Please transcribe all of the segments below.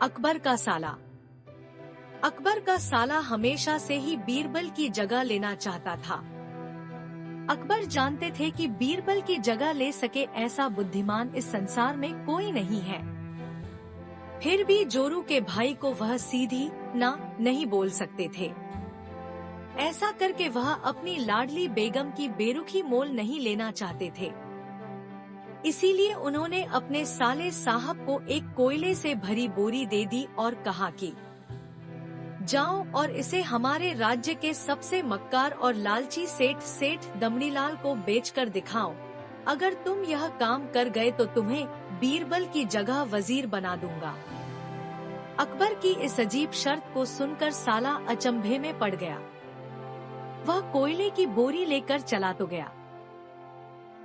अकबर का साला। अकबर का साला हमेशा से ही बीरबल की जगह लेना चाहता था। अकबर जानते थे कि बीरबल की जगह ले सके ऐसा बुद्धिमान इस संसार में कोई नहीं है। फिर भी जोरू के भाई को वह सीधी ना नहीं बोल सकते थे। ऐसा करके वह अपनी लाडली बेगम की बेरुखी मोल नहीं लेना चाहते थे। इसीलिए उन्होंने अपने साले साहब को एक कोयले से भरी बोरी दे दी और कहा कि जाओ और इसे हमारे राज्य के सबसे मक्कार और लालची सेठ दमड़ीलाल को बेचकर दिखाओ। अगर तुम यह काम कर गए तो तुम्हें बीरबल की जगह वजीर बना दूंगा। अकबर की इस अजीब शर्त को सुनकर साला अचंभे में पड़ गया। वह कोयले की बोरी लेकर चला तो गया,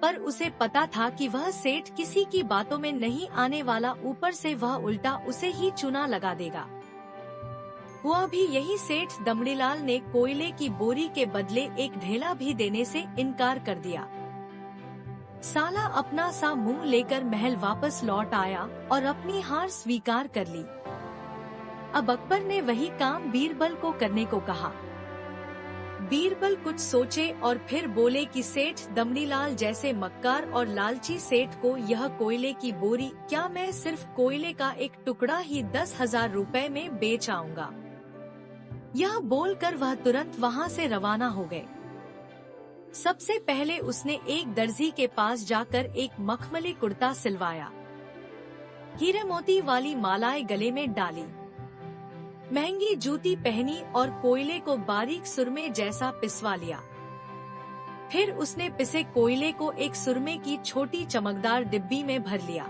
पर उसे पता था कि वह सेठ किसी की बातों में नहीं आने वाला, ऊपर से वह उल्टा उसे ही चूना लगा देगा। हुआ भी यही, सेठ दमड़ीलाल ने कोयले की बोरी के बदले एक ढेला भी देने से इनकार कर दिया। साला अपना सा मुंह लेकर महल वापस लौट आया और अपनी हार स्वीकार कर ली। अब अकबर ने वही काम बीरबल को करने को कहा। बीरबल कुछ सोचे और फिर बोले कि सेठ दमड़ीलाल जैसे मक्कार और लालची सेठ को यह कोयले की बोरी, क्या मैं सिर्फ कोयले का एक टुकड़ा ही 10,000 रुपए में बेच आऊंगा। यह बोलकर वह तुरंत वहां से रवाना हो गए। सबसे पहले उसने एक दर्जी के पास जाकर एक मखमली कुर्ता सिलवाया, हीरे मोती वाली मालाएं गले में डाली, महंगी जूती पहनी और कोयले को बारीक सुरमे जैसा पिसवा लिया। फिर उसने पिसे कोयले को एक सुरमे की छोटी चमकदार डिब्बी में भर लिया।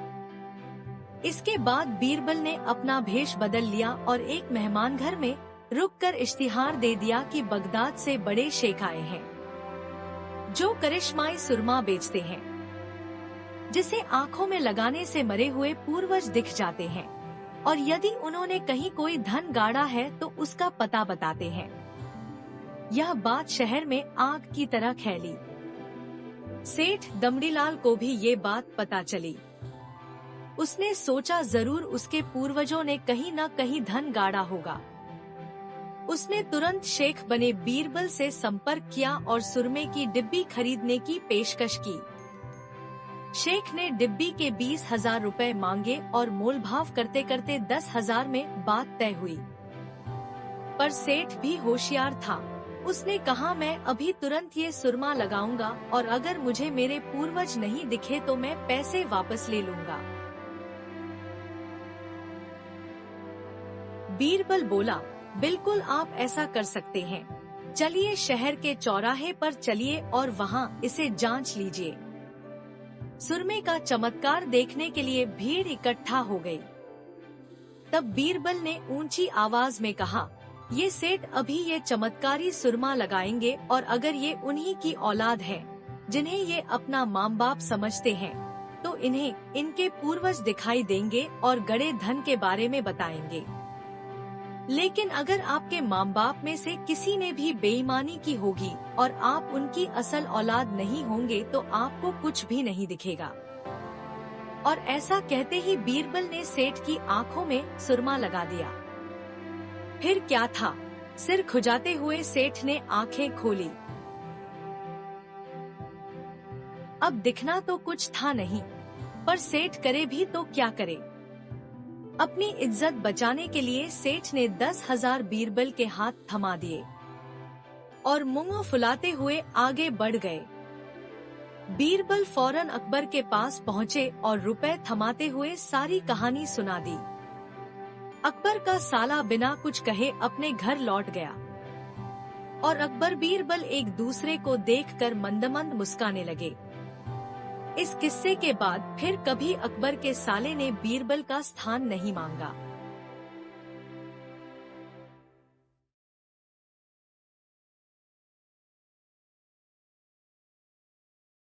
इसके बाद बीरबल ने अपना भेष बदल लिया और एक मेहमान घर में रुककर इश्तिहार दे दिया कि बगदाद से बड़े शेख आए हैं, जो करिश्माई सुरमा बेचते हैं, जिसे आँखों में लगाने से मरे हुए पूर्वज दिख जाते हैं, और यदि उन्होंने कहीं कोई धन गाड़ा है तो उसका पता बताते हैं। यह बात शहर में आग की तरह फैली। सेठ दमड़ीलाल को भी ये बात पता चली। उसने सोचा जरूर उसके पूर्वजों ने कहीं न कहीं धन गाड़ा होगा। उसने तुरंत शेख बने बीरबल से संपर्क किया और सुरमे की डिब्बी खरीदने की पेशकश की। शेख ने डिब्बी के 20,000 रुपए मांगे और मोलभाव करते करते 10,000 में बात तय हुई। पर सेठ भी होशियार था। उसने कहा, मैं अभी तुरंत ये सुरमा लगाऊंगा और अगर मुझे मेरे पूर्वज नहीं दिखे तो मैं पैसे वापस ले लूंगा। बीरबल बोला, बिल्कुल आप ऐसा कर सकते हैं। चलिए शहर के चौराहे पर चलिए और वहाँ इसे जांच लीजिए। सुरमे का चमत्कार देखने के लिए भीड़ इकट्ठा हो गई। तब बीरबल ने ऊंची आवाज में कहा, ये सेठ अभी ये चमत्कारी सुरमा लगाएंगे और अगर ये उन्हीं की औलाद है जिन्हें ये अपना माँ बाप समझते हैं तो इन्हें इनके पूर्वज दिखाई देंगे और गड़े धन के बारे में बताएंगे। लेकिन अगर आपके माँ बाप में से किसी ने भी बेईमानी की होगी और आप उनकी असल औलाद नहीं होंगे तो आपको कुछ भी नहीं दिखेगा। और ऐसा कहते ही बीरबल ने सेठ की आंखों में सुरमा लगा दिया। फिर क्या था, सिर खुजाते हुए सेठ ने आंखें खोली। अब दिखना तो कुछ था नहीं, पर सेठ करे भी तो क्या करे। अपनी इज्जत बचाने के लिए सेठ ने 10,000 बीरबल के हाथ थमा दिए और मुंह फुलाते हुए आगे बढ़ गए। बीरबल फौरन अकबर के पास पहुँचे और रुपए थमाते हुए सारी कहानी सुना दी। अकबर का साला बिना कुछ कहे अपने घर लौट गया और अकबर बीरबल एक दूसरे को देखकर मंदमंद मुस्काने लगे। इस किस्से के बाद फिर कभी अकबर के साले ने बीरबल का स्थान नहीं मांगा।